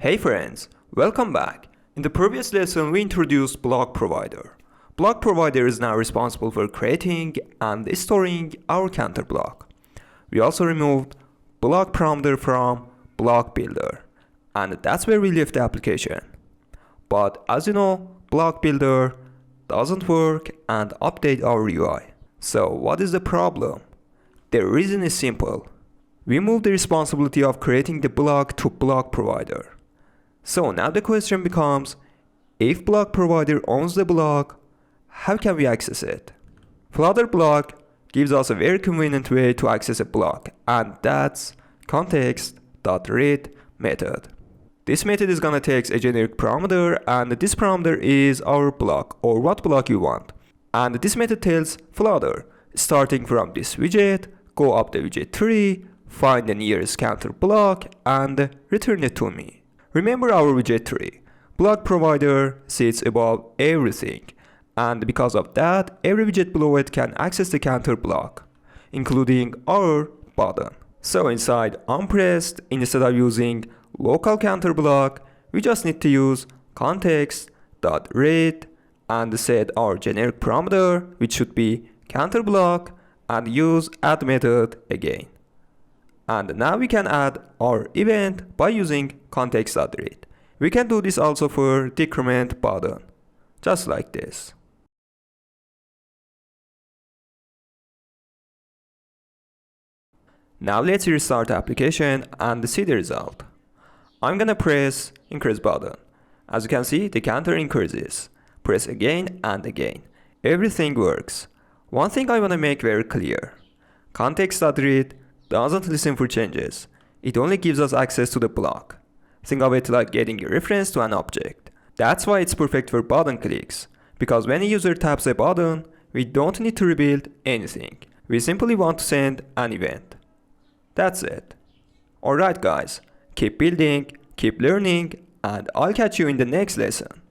Hey friends, welcome back. In the previous lesson we introduced BlocProvider. BlocProvider is now responsible for creating and storing our counter block. We also removed BlocProvider from Block Builder, and that's where we left the application. But as you know, Block Builder doesn't work and update our UI. So what is the problem? The reason is simple. We moved the responsibility of creating the block to BlocProvider. So now the question becomes, if BlocProvider owns the block, how can we access it? Flutter Bloc gives us a very convenient way to access a block, and that's context.read method. This method is gonna take a generic parameter, and this parameter is our block or what block you want. And this method tells Flutter, starting from this widget, go up the widget tree, find the nearest counter block, and return it to me. Remember our widget tree. BlocProvider sits above everything, and because of that, every widget below it can access the counter block, including our button. So inside onPressed, instead of using local counter block, we just need to use context.read and set our generic parameter, which should be counter block, and use add method again. And now we can add our event by using context.read. We can do this also for decrement button, just like this. Now let's restart the application and see the result. I'm gonna press increase button. As you can see, the counter increases. Press again and again. Everything works. One thing I wanna make very clear. Context.read doesn't listen for changes. It only gives us access to the block. Think of it like getting a reference to an object. That's why it's perfect for button clicks, because when a user taps a button, we don't need to rebuild anything. We simply want to send an event. That's it. Alright guys, keep building, keep learning, and I'll catch you in the next lesson.